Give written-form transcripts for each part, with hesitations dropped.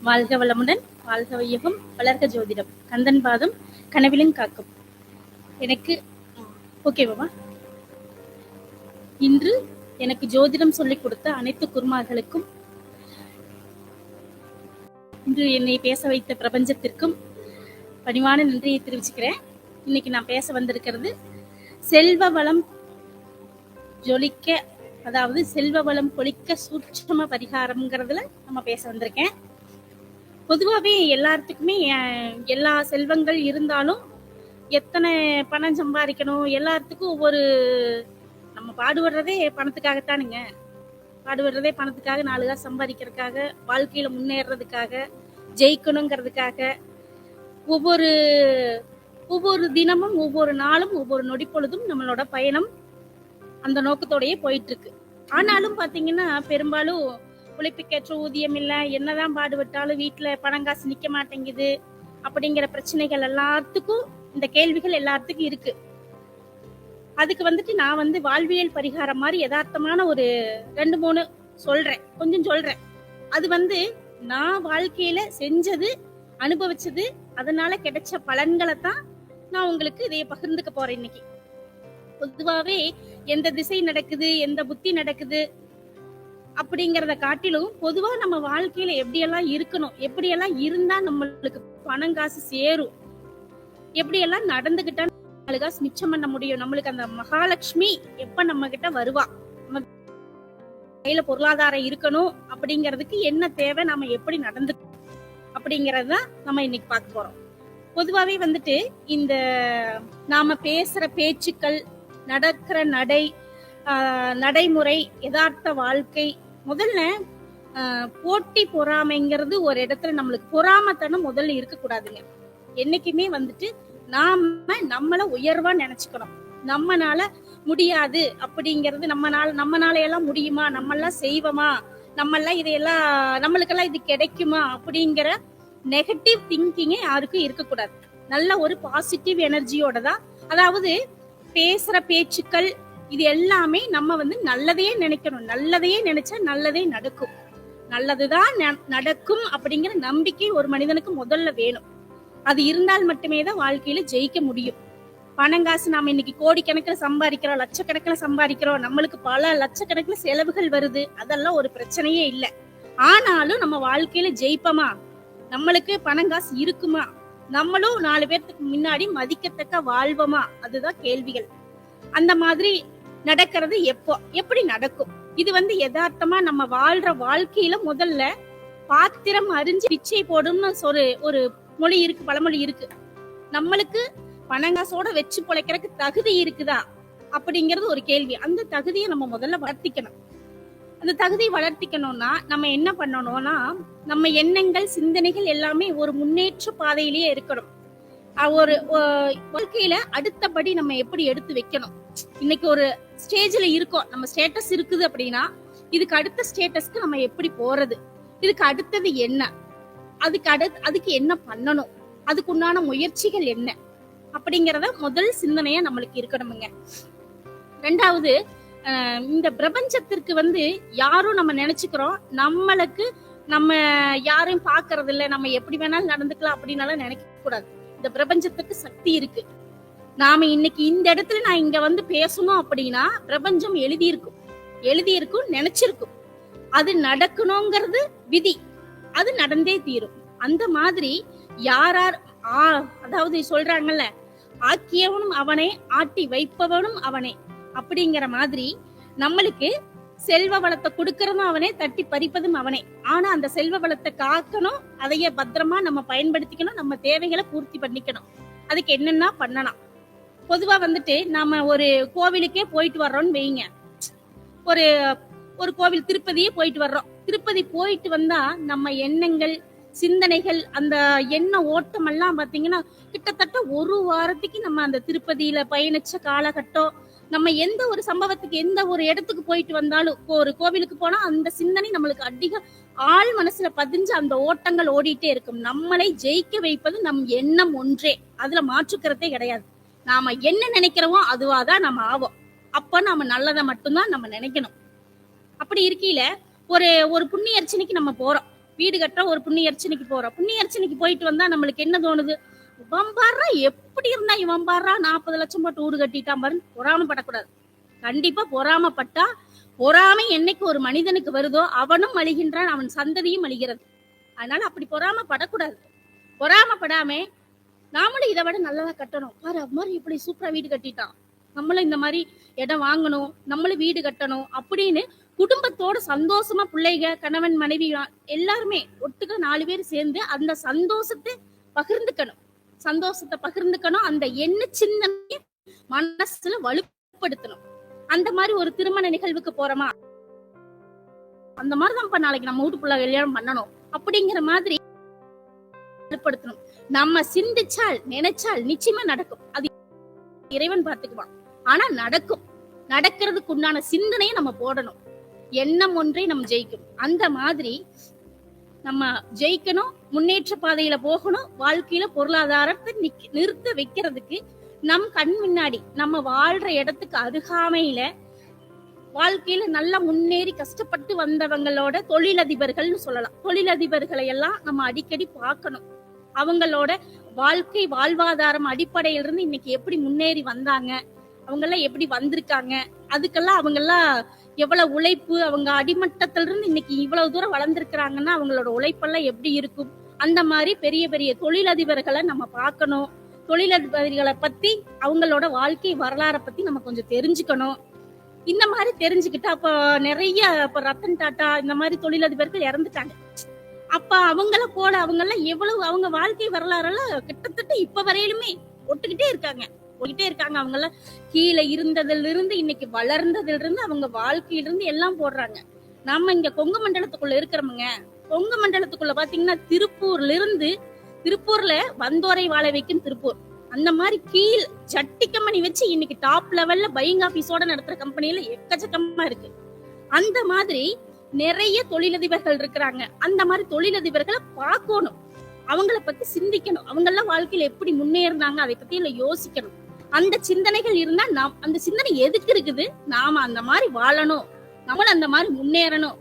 வாழ்க வளமுடன், வாழ்க வையகம், வளர்க ஜோதிடம், கந்தன் பாதம் கனவிலும் காக்கும். எனக்கு ஓகே பாபா. இன்று எனக்கு ஜோதிடம் சொல்லிக் கொடுத்த அனைத்து குருமார்களுக்கும், இன்று என்னை பேச வைத்த பிரபஞ்சத்திற்கும் பணிவான நன்றியை தெரிவிச்சுக்கிறேன். இன்னைக்கு நான் பேச வந்திருக்கிறது செல்வ வளம் ஜொலிக்க, அதாவது செல்வ வளம் கொளிக்க சூட்சம பரிகாரம்ங்கிறதுல நம்ம பேச வந்திருக்கேன். பொதுவாகவே எல்லாத்துக்குமே எல்லா செல்வங்கள் இருந்தாலும் எத்தனை பணம் சம்பாதிக்கணும், எல்லாத்துக்கும் ஒவ்வொரு நம்ம பாடுபடுறதே பணத்துக்காகத்தானுங்க. பாடுபடுறதே பணத்துக்காக, 4 காசு சம்பாதிக்கிறதுக்காக, வாழ்க்கையில முன்னேறதுக்காக, ஜெயிக்கணுங்கிறதுக்காக. ஒவ்வொரு தினமும், ஒவ்வொரு நாளும், ஒவ்வொரு நொடி பொழுதும் நம்மளோட பயணம் அந்த நோக்கத்தோடயே போயிட்டு இருக்கு. ஆனாலும் பாத்தீங்கன்னா பெரும்பாலும் உழைப்புக்கேற்ற ஊதியம் இல்லை, என்னதான் பாடுபட்டாலும் வீட்டுல பணங்காசு நிக்க மாட்டேங்குது அப்படிங்கிற பிரச்சனைகள் எல்லாத்துக்கும், இந்த கேள்விகள் எல்லாத்துக்கும் இருக்கு. அதுக்கு நான் வாழ்வியல் பரிகாரம் மாதிரி யதார்த்தமான ஒரு 2-3 கொஞ்சம் சொல்றேன். அது நான் வாழ்க்கையில செஞ்சது, அனுபவிச்சது, அதனால கிடைச்ச பலன்களை தான் நான் உங்களுக்கு இதைய பகிர்ந்துக்க போறேன் இன்னைக்கு. பொதுவாவே எந்த திசை நடக்குது, எந்த புத்தி நடக்குது அப்படிங்கறத காட்டிலும் பொதுவா நம்ம வாழ்க்கையில எப்படியெல்லாம் இருக்கணும், எப்படியெல்லாம் இருந்தா நம்மளுக்கு பணம் காசு சேரும், எப்படியெல்லாம் நடந்துகிட்டா 4 காசு மிச்சம் பண்ண முடியும், நம்மளுக்கு அந்த மகாலட்சுமி எப்ப நம்ம கிட்ட வருவா, நம்ம கையில பொருளாதாரம் இருக்கணும் அப்படிங்கறதுக்கு என்ன தேவை, நாம எப்படி நடந்துக்கணும் அப்படிங்கறதுதான் நம்ம இன்னைக்கு பார்க்க போறோம். பொதுவாவே இந்த நாம பேசுற பேச்சுக்கள், நடக்கிற நடைமுறை, யதார்த்த வாழ்க்கை, முதல்ல போட்டி பொறாமைங்கிறது ஒரு இடத்துல நம்மளுக்கு பொறாமத்தனம் முதல்ல இருக்கக்கூடாதுங்க. என்னைக்குமே நாம நம்மள உயர்வா நினைச்சுக்கணும். நம்மனால முடியாது அப்படிங்கிறது, நம்மனால எல்லாம் முடியுமா, நம்மெல்லாம் செய்வோமா, நம்மெல்லாம் இதையெல்லாம், நம்மளுக்கெல்லாம் இது கிடைக்குமா அப்படிங்கிற நெகட்டிவ் திங்கிங்கே யாருக்கும் இருக்கக்கூடாது. நல்ல ஒரு பாசிட்டிவ் எனர்ஜியோட தான், அதாவது பேசுற பேச்சுக்கள் இது எல்லாமே நம்ம நல்லதையே நினைக்கணும். நல்லதையே நினைச்சா நல்லதே நடக்கும், நல்லதுதான் நடக்கும் அப்படிங்கிற நம்பிக்கை ஒரு மனிதனுக்கு முதல்ல வேணும். அது இருந்தால் மட்டுமே தான் வாழ்க்கையில ஜெயிக்க முடியும். பணங்காசு நாம இன்னைக்கு கோடிக்கணக்கில் சம்பாதிக்கிறோம், லட்சக்கணக்கில் சம்பாதிக்கிறோம், நம்மளுக்கு பல லட்சக்கணக்கில் செலவுகள் வருது, அதெல்லாம் ஒரு பிரச்சனையே இல்லை. ஆனாலும் நம்ம வாழ்க்கையில ஜெயிப்போமா, நம்மளுக்கு பணங்காசு இருக்குமா, நம்மளும் 4 பேர்த்துக்கு முன்னாடி மதிக்கத்தக்க வாழ்வோமா, அதுதான் கேள்விகள். அந்த மாதிரி நடக்கிறது எப்படி நடக்கும்? இது யதார்த்தமா நம்ம வாழ்ற வாழ்க்கையில முதல்ல பாத்திரம் அறிஞ்சு பிச்சை போடும்னு ஒரு மொழி இருக்கு, பழமொழி இருக்கு. நம்மளுக்கு பணங்காசோட வச்சு பொழைக்கிறதுக்கு தகுதி இருக்குதா அப்படிங்கிறது ஒரு கேள்வி. அந்த தகுதியை நம்ம முதல்ல வளர்த்திக்கணும். அந்த தகுதியை வளர்த்திக்கணும்னா நம்ம என்ன பண்ணணும்னா, நம்ம எண்ணங்கள், சிந்தனைகள் எல்லாமே ஒரு முன்னேற்ற பாதையிலேயே இருக்கணும். ஒரு வாழ்க்கையில அடுத்தபடி நம்ம எப்படி எடுத்து வைக்கணும். இன்னைக்கு ஒரு ஸ்டேஜ்ல இருக்கோம், நம்ம ஸ்டேட்டஸ் இருக்குது அப்படின்னா இதுக்கு அடுத்த ஸ்டேட்டஸ்க்கு நம்ம எப்படி போறது, இதுக்கு அடுத்தது என்ன, அதுக்கு என்ன பண்ணணும், அதுக்கு உண்டான முயற்சிகள் என்ன அப்படிங்கறத முதல் சிந்தனையா நம்மளுக்கு இருக்கணுமுங்க. 2வது, இந்த பிரபஞ்சத்திற்கு யாரும் நம்ம நினைச்சுக்கிறோம், நம்மளுக்கு நம்ம யாரையும் பாக்குறது இல்ல, நம்ம எப்படி வேணாலும் நடந்துக்கலாம் அப்படின்னால நினைக்க கூடாது. இந்த பிரபஞ்சத்துக்கு சக்தி இருக்கு. நாம இன்னைக்கு இந்த இடத்துல நான் இங்க பேசணும் அப்படின்னா பிரபஞ்சம் எழுதியிருக்கும், நினைச்சிருக்கும். அது நடக்கணுங்கிறது விதி, அது நடந்தே தீரும். அந்த மாதிரி யார் அதாவது சொல்றாங்கல்ல, ஆக்கியவனும் அவனே, ஆட்டி வைப்பவனும் அவனே அப்படிங்கிற மாதிரி நம்மளுக்கு செல்வ வளத்தை கொடுக்கறதும் அவனே, தட்டி பறிப்பதும் அவனே. ஆனா அந்த செல்வ வளத்தை காக்கணும், அதைய பத்திரமா நம்ம பயன்படுத்திக்கணும், நம்ம தேவைகளை பூர்த்தி பண்ணிக்கணும். அதுக்கு என்னென்ன பண்ணலாம்? பொதுவா நாம ஒரு கோவிலுக்கே போயிட்டு வர்றோம்னு வைங்க, ஒரு கோவில் திருப்பதியே போயிட்டு வர்றோம். திருப்பதி போயிட்டு வந்தா நம்ம எண்ணங்கள், சிந்தனைகள், அந்த எண்ண ஓட்டம் எல்லாம் பாத்தீங்கன்னா கிட்டத்தட்ட 1 வாரத்துக்கு நம்ம அந்த திருப்பதியில பயணிச்ச காலகட்டம், நம்ம எந்த ஒரு சம்பவத்துக்கு, எந்த ஒரு இடத்துக்கு போயிட்டு வந்தாலும், ஒரு கோவிலுக்கு போனா அந்த சிந்தனை நம்மளுக்கு அதிக ஆள் மனசுல பதிஞ்சு அந்த ஓட்டங்கள் ஓடிட்டே இருக்கும். நம்மளை ஜெயிக்க வைப்பது நம் எண்ணம் ஒன்றே, அதுல மாற்றுக்கிறதே கிடையாது. நாம என்ன நினைக்கிறோமோ அதுவாதான் நம்ம ஆவோம். அப்ப நாம நல்லதை மட்டும்தான் நம்ம நினைக்கணும். அப்படி இருக்கையில ஒரு புண்ணிய அர்ச்சனைக்கு நம்ம போறோம், வீடு கட்டுற ஒரு புண்ணிய அர்ச்சனைக்கு போறோம். புண்ணிய அர்ச்சனைக்கு போயிட்டு வந்தா நம்மளுக்கு என்ன தோணுது? இவன் பாடுறா எப்படி இருந்தா இவன் பாடுறா 40 லட்சம் போட்டு வீடு கட்டிட்டான் பாருன்னு பொறாமப்படக்கூடாது. கண்டிப்பா பொறாமப்பட்டா, பொறாமை என்னைக்கு ஒரு மனிதனுக்கு வருதோ அவனும் அழிகின்றான், அவன் சந்ததியும் அழிகிறது. அதனால அப்படி பொறாமப்படக்கூடாது. பொறாமப்படாம நாமளும் இதை விட நல்லதா கட்டணும். பாரு அது மாதிரி இப்படி சூப்பரா வீடு கட்டிட்டான், நம்மளும் இந்த மாதிரி இடம் வாங்கணும், நம்மளும் வீடு கட்டணும் அப்படின்னு குடும்பத்தோட சந்தோஷமா பிள்ளைங்க, கணவன், மனைவி எல்லாருமே ஒட்டுக்க 4 பேர் சேர்ந்து அந்த சந்தோஷத்தை பகிர்ந்துக்கணும். அந்த எண்ண சிந்தனையை மனசுல வலுப்படுத்தணும். அந்த மாதிரி ஒரு திருமண நிகழ்வுக்கு போறோமா, அந்த மாதிரிதான் நாளைக்கு நம்ம வீட்டுக்குள்ள கல்யாணம் பண்ணணும் அப்படிங்கிற மாதிரி வலுப்படுத்தணும். நம்ம சிந்திச்சால் நினைச்சால் நிச்சயமா நடக்கும். அது இறைவன் பார்த்துக்குவான். ஆனா நடக்கிறதுக்கு உண்டான சிந்தனையை நம்ம போடணும். எண்ணம் ஒன்றை நம்ம ஜெயிக்கும். அந்த மாதிரி நம்ம ஜெயிக்கணும், முன்னேற்ற பாதையில போகணும். வாழ்க்கையில பொருளாதாரத்தை நிறுத்த வைக்கிறதுக்கு நம் கண் முன்னாடி நம்ம வாழ்ற இடத்துக்கு அருகாமையில வாழ்க்கையில நல்லா முன்னேறி கஷ்டப்பட்டு வந்தவங்களோட தொழிலதிபர்கள்னு சொல்லலாம். தொழிலதிபர்களை எல்லாம் நம்ம அடிக்கடி பார்க்கணும். அவங்களோட வாழ்க்கை வாழ்வாதாரம் அடிப்படையிலிருந்து இன்னைக்கு எப்படி முன்னேறி வந்தாங்க, அவங்க எல்லாம் எப்படி வந்திருக்காங்க, அதுக்கெல்லாம் அவங்க எல்லாம் எவ்வளவு உழைப்பு, அவங்க அடிமட்டத்தில இருந்து இன்னைக்கு இவ்வளவு தூரம் வளர்ந்துருக்கிறாங்கன்னா அவங்களோட உழைப்பெல்லாம் எப்படி இருக்கும். அந்த மாதிரி பெரிய பெரிய தொழிலதிபர்களை நம்ம பார்க்கணும். தொழிலதிபர்களை பத்தி, அவங்களோட வாழ்க்கை வரலாறை பத்தி நம்ம கொஞ்சம் தெரிஞ்சுக்கணும். இந்த மாதிரி தெரிஞ்சுக்கிட்டா அப்ப நிறைய இப்ப ரத்தன் டாட்டா இந்த மாதிரி தொழிலதிபர்கள் இறந்துட்டாங்க. அப்ப அவங்கள போல அவங்க எல்லாம் எவ்வளவு அவங்க வாழ்க்கை வரலாறெல்லாம் கிட்டத்தட்ட இப்ப வரையிலுமே போயிட்டே இருக்காங்க. அவங்க எல்லாம் கீழே இருந்ததுல இருந்து இன்னைக்கு வளர்ந்ததுல இருந்து அவங்க வாழ்க்கையில இருந்து எல்லாம் போடுறாங்க. நம்ம இங்க கொங்கு மண்டலத்துக்குள்ள இருக்கிறவங்க, கொங்கு மண்டலத்துக்குள்ள பாத்தீங்கன்னா திருப்பூர்ல வந்தோரை வாழ வைக்கும் திருப்பூர், அந்த மாதிரி கீழ் சட்டி கம்பெனி வச்சு இன்னைக்கு டாப் லெவல்ல பையிங் ஆபீஸோட நடத்துற கம்பெனில எக்கச்சக்கமா இருக்கு. அந்த மாதிரி நிறைய தொழிலதிபர்கள் இருக்கிறாங்க. அந்த மாதிரி தொழிலதிபர்களை பார்க்கணும், அவங்கள பத்தி சிந்திக்கணும். அவங்க எல்லாம் வாழ்க்கையில எப்படி முன்னேறினாங்க அதை பத்தி எல்லாம் யோசிக்கணும். அந்த சிந்தனைகள் இருந்தா அந்த சிந்தனை எதுக்கு இருக்குது? நாம அந்த மாதிரி வாழணும், நம்மளும் அந்த மாதிரி முன்னேறணும்.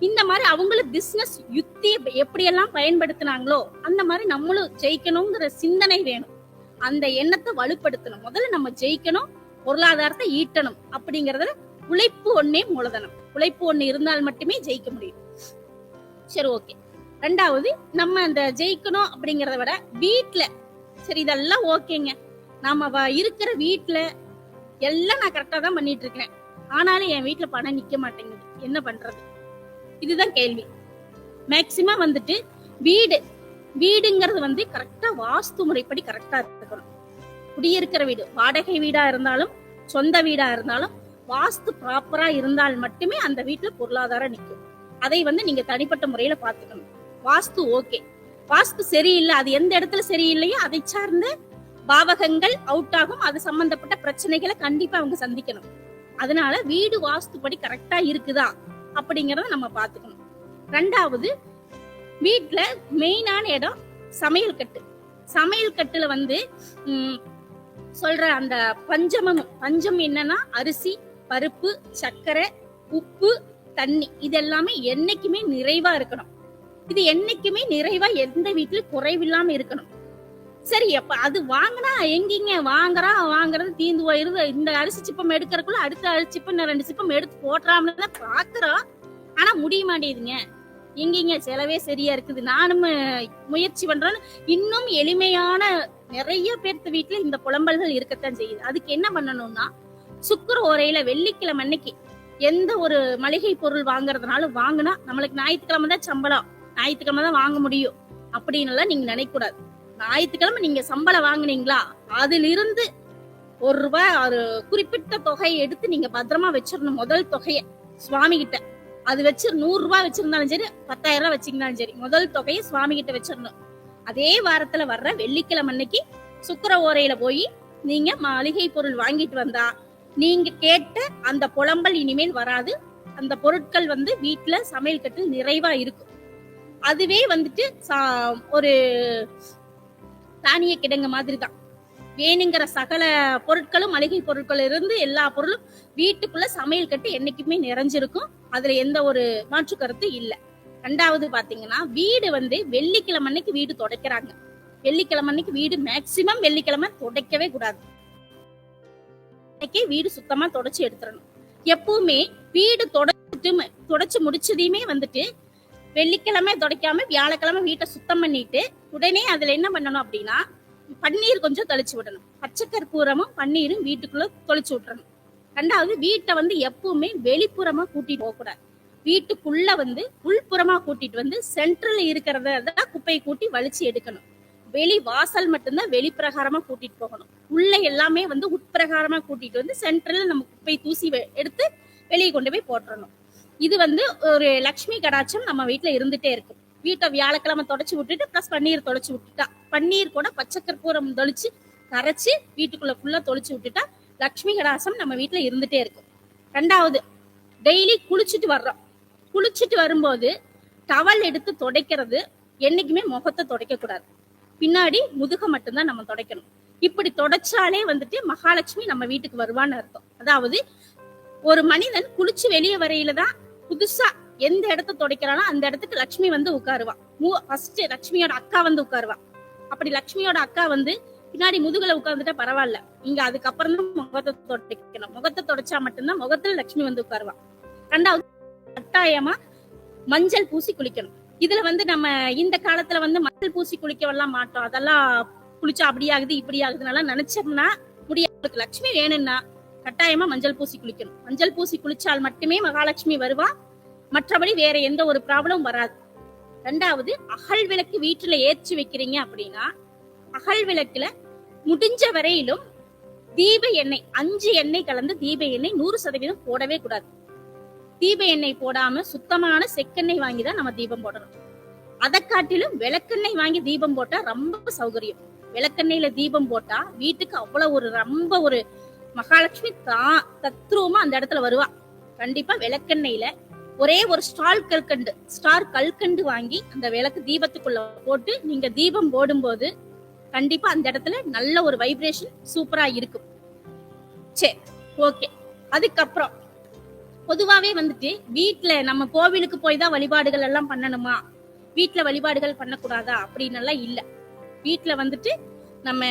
இந்த மாதிரி அவங்களும் பிசினஸ் யுக்தி எப்படியெல்லாம் பயன்படுத்தினாங்களோ அந்த மாதிரி நம்மளும் ஜெயிக்கணுங்கிற சிந்தனை வேணும். அந்த எண்ணத்தை வலுப்படுத்தணும். முதல்ல நம்ம ஜெயிக்கணும், பொருளாதாரத்தை ஈட்டணும். அப்படிங்கறதுல உழைப்பு ஒன்னே மூலதனம். உழைப்பு ஒண்ணு இருந்தால் மட்டுமே ஜெயிக்க முடியும். சரி, ஓகே. ரெண்டாவது, நம்ம அந்த ஜெயிக்கணும் அப்படிங்கறத விட வீட்டுல, சரி இதெல்லாம் ஓகேங்க, நாம இருக்கிற வீட்டுல எல்லாம் நான் கரெக்டா தான் பண்ணிட்டு இருக்கேன், ஆனாலும் என் வீட்டுல பணம் நிக்க மாட்டேங்குது, என்ன பண்றது? இதுதான் கேள்வி. மேக்சிமம் வந்துட்டு வீடுங்கிறது கரெக்டா வாஸ்து முறைப்படி கரெக்டா இருக்கணும். குடியிருக்கிற வீடு, வாடகை வீடா இருந்தாலும் சொந்த வீடா இருந்தாலும் வாஸ்து ப்ராப்பரா இருந்தால் மட்டுமே அந்த வீட்டுல பொருளாதாரம் நிற்கும். அதை நீங்க தனிப்பட்ட முறையில பாத்துக்கணும். வாஸ்து ஓகே, வாஸ்து சரியில்லை, அது எந்த இடத்துல சரியில்லையோ அதை சார்ந்த பாவகங்கள் அவுட் ஆகும். அது சம்பந்தப்பட்ட பிரச்சனைகளை கண்டிப்பா அவங்க சந்திக்கணும். அதனால வீடு வாஸ்துப்படி கரெக்டா இருக்குதா அப்படிங்கறத நம்ம பாத்துக்கணும். ரெண்டாவது, வீட்டுல மெயினான இடம் சமையல் கட்டு. சமையல் கட்டுல சொல்ற அந்த பஞ்சம் என்னன்னா அரிசி, பருப்பு, சர்க்கரை, உப்பு, தண்ணி, இது எல்லாமே என்னைக்குமே நிறைவா இருக்கணும். இது என்னைக்குமே நிறைவா எந்த வீட்டுல குறைவில்லாம இருக்கணும். சரி, அப்ப அது வாங்கினா எங்கீங்க வாங்குறது தீந்து போயிருது. இந்த அரிசி சிப்பம் எடுக்கிறதுக்குள்ள அடுத்த அரிசி சிப்பம் 2 சிப்பம் எடுத்து போட்டுறாமல பாக்குறோம், ஆனா முடிய மாட்டேங்குதுங்க. எங்கீங்க செலவே சரியா இருக்குது. நானும் முயற்சி பண்றேன். இன்னும் எளிமையான நிறைய பேர்த்து வீட்டுல இந்த புலம்பல்கள் இருக்கத்தான் செய்யுது. அதுக்கு என்ன பண்ணணும்னா, சுக்கிர ஓரையில வெள்ளிக்கிழமை அன்னைக்கு எந்த ஒரு மளிகை பொருள் வாங்குறதுனால வாங்கினா நம்மளுக்கு ஞாயிற்றுக்கிழமை தான் சம்பளம், ஞாயிற்றுக்கிழமை தான் வாங்க முடியும் அப்படின்னு நீங்க நினைக்கூடாது. ஞாயிற்றுக்கிழமை நீங்க சம்பளம் வாங்குனீங்களா, அதுல இருந்து ₹1 ஒரு குறிப்பிட்ட தொகையை எடுத்து நீங்க பத்திரமா வச்சிடணும். முதல் தொகையை சுவாமி கிட்ட அது வச்சு ₹100 வச்சிருந்தாலும் சரி, 10,000 வச்சிருந்தாலும் சரி, முதல் தொகையை சுவாமி கிட்ட வச்சிடணும். அதே வாரத்துல வர்ற வெள்ளிக்கிழமை அன்னைக்கு சுக்கிர ஓரையில போய் நீங்க மளிகை பொருள் வாங்கிட்டு வந்தா நீங்க கேட்ட அந்த புலம்பல் இனிமேல் வராது. அந்த பொருட்கள் வீட்டுல சமையல் கட்டு நிறைவா இருக்கும். அதுவே ஒரு தானிய கிடங்கு மாதிரி தான். வேணுங்கிற சகல பொருட்களும், மளிகை பொருட்கள் இருந்து எல்லா பொருளும் வீட்டுக்குள்ள சமையல் கட்டு என்னைக்குமே நிறைஞ்சிருக்கும். அதுல எந்த ஒரு மாற்று கருத்து இல்ல. ரெண்டாவது பாத்தீங்கன்னா வீடு வந்து வெள்ளிக்கிழமை அன்னைக்கு வீடு துடைக்கிறாங்க. வெள்ளிக்கிழமை அன்னைக்கு வீடு மேக்சிமம் வெள்ளிக்கிழமை துடைக்கவே கூடாது. வீடு சுத்தமா தொடச்சு எடுத்துடணும். எப்பவுமே வீடு தொடச்சு முடிச்சதையுமே வந்துட்டு வெள்ளிக்கிழமை துடைக்காம வியாழக்கிழமை வீட்டை சுத்தம் பண்ணிட்டு உடனே அதுல என்ன பண்ணணும் அப்படின்னா பன்னீர் கொஞ்சம் தெளிச்சு விடணும். பச்சை கற்பூரமும் பன்னீரும் வீட்டுக்குள்ள தொளிச்சு விட்டுறணும். ரெண்டாவது வீட்டை வந்து எப்பவுமே வெளிப்புறமா கூட்டிட்டு போக கூடாது. வீட்டுக்குள்ள வந்து உள்புறமா கூட்டிட்டு வந்து சென்ட்ரல் இருக்கிறத குப்பையை கூட்டி வலிச்சு எடுக்கணும். வெளி வாசல் மட்டும்தான் வெளிப்பிரகாரமா கூட்டிட்டு போகணும். உள்ள எல்லாமே வந்து உட்பிரகாரமா கூட்டிட்டு வந்து சென்ட்ரல்ல நம்ம குப்பை தூசி எடுத்து வெளியே கொண்டு போய் போட்டுறணும். இது வந்து ஒரு லட்சுமி கடாட்சம் நம்ம வீட்டுல இருந்துட்டே இருக்கும். வீட்டை வியாழக்கிழமை தொடச்சு விட்டுட்டு பிளஸ் பன்னீர் தொலைச்சு விட்டுட்டா, பன்னீர் கூட பச்சை கற்பூரம் தொளிச்சு கரைச்சு வீட்டுக்குள்ள ஃபுல்லா தொளிச்சு விட்டுட்டா லட்சுமி கடாட்சம் நம்ம வீட்டுல இருந்துட்டே இருக்கும். ரெண்டாவது, டெய்லி குளிச்சுட்டு வர்றோம். குளிச்சுட்டு வரும்போது டவல் எடுத்து துடைக்கிறது என்னைக்குமே முகத்தை துடைக்க கூடாது. பின்னாடி முதுக மட்டும்தான் நம்ம துடைக்கணும். இப்படி தொடச்சாலே வந்துட்டு மகாலட்சுமி நம்ம வீட்டுக்கு வருவான்னு அர்த்தம். அதாவது ஒரு மனிதன் குளிச்சு வெளியே வரையில தான் புதுசா எந்த இடத்த துடைக்கிறானோ அந்த இடத்துக்கு லட்சுமி வந்து உட்காருவா. ஃபர்ஸ்ட் லட்சுமியோட அக்கா வந்து உட்காருவா. அப்படி லட்சுமியோட அக்கா வந்து பின்னாடி முதுகுல உட்கார்ந்துட்டா பரவாயில்ல, இங்க அதுக்கப்புறம் தான் முகத்தை துடைக்கணும். முகத்தை தொடச்சா மட்டும்தான் முகத்துல லட்சுமி வந்து உட்காருவா. ரெண்டாவது, கட்டாயமா மஞ்சள் பூசி குளிக்கணும். இதுல வந்து நம்ம இந்த காலத்துல வந்து மஞ்சள் பூசி குளிக்கவெல்லாம் மாட்டோம். அதெல்லாம் குளிச்சா அப்படி ஆகுது இப்படி ஆகுதுனால நினைச்சோம்னா முடியாது. லட்சுமி வேணும்னா கட்டாயமா மஞ்சள் பூசி குளிக்கணும். மஞ்சள் பூசி குளிச்சால் மட்டுமே மகாலட்சுமி வருவா. மற்றபடி வேற எந்த ஒரு ப்ராப்ளம் வராது. ரெண்டாவது, அகல் விளக்கு வீட்டுல ஏற்றி வைக்கிறீங்க அப்படின்னா அகல் விளக்குல முடிஞ்ச வரையிலும் தீப எண்ணெய் 5 எண்ணெய் கலந்து தீப எண்ணெய் 100% போடவே கூடாது. தீப எண்ணெய் போடாம சுத்தமான செக்கெண்ணெய் வாங்கிதான் நம்ம தீபம் போடணும். அதை காட்டிலும் விளக்கெண்ணெய் வாங்கி தீபம் போட்டா ரொம்ப சௌகரியம். விளக்கெண்ணெயில தீபம் போட்டா வீட்டுக்கு அவ்வளவு ரொம்ப ஒரு மகாலட்சுமி தத்ரூபமா அந்த இடத்துல வருவா. கண்டிப்பா விளக்கெண்ணெயில ஒரே ஒரு ஸ்டார் கல்கண்டு வாங்கி அந்த விளக்கு தீபத்துக்குள்ள போட்டு நீங்க தீபம் போடும்போது கண்டிப்பா அந்த இடத்துல நல்ல ஒரு வைப்ரேஷன் சூப்பரா இருக்கும். சரி, ஓகே. அதுக்கப்புறம் பொதுவாவே வந்துட்டு வீட்டுல நம்ம கோவிலுக்கு போய் தான் வழிபாடுகள் எல்லாம் பண்ணணுமா, வீட்டுல வழிபாடுகள் பண்ணக்கூடாதா அப்படின்னு எல்லாம் இல்ல. வீட்டுல வந்துட்டு நம்ம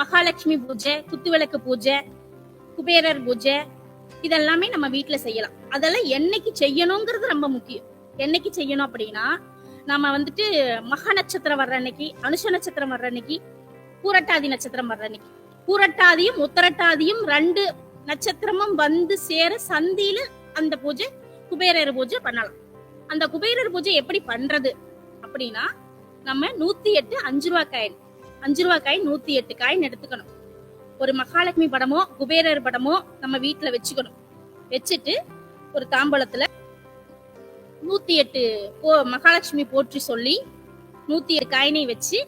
மகாலட்சுமி பூஜை, குத்துவிளக்கு பூஜை, குபேரர் பூஜை இதெல்லாமே நம்ம வீட்டுல செய்யலாம். அதெல்லாம் என்னைக்கு செய்யணுங்கிறது ரொம்ப முக்கியம். என்னைக்கு செய்யணும் அப்படின்னா நம்ம வந்துட்டு மக நட்சத்திரம் வர்ற அன்னைக்கு, அனுஷ நட்சத்திரம் வர்ற அன்னைக்கு, பூரட்டாதி நட்சத்திரம் வர்ற அன்னைக்கு. பூரட்டாதியும் உத்தரட்டாதியும் 2 நட்சத்திரமும் வந்து சேர சந்தியில அந்த பூஜை குபேரர் பூஜை பண்ணலாம். அந்த குபேரர் பூஜை எப்படி பண்றது அப்படின்னா நம்ம 108 5 ரூபாய் காயின் 108 காயின் எடுத்துக்கணும். ஒரு மகாலட்சுமி படமோ குபேரர் படமோ நம்ம வீட்டுல வச்சுக்கணும். வச்சுட்டு ஒரு தாம்பலத்துல 108 மகாலட்சுமி போற்றி சொல்லி 108 காயினை வச்சு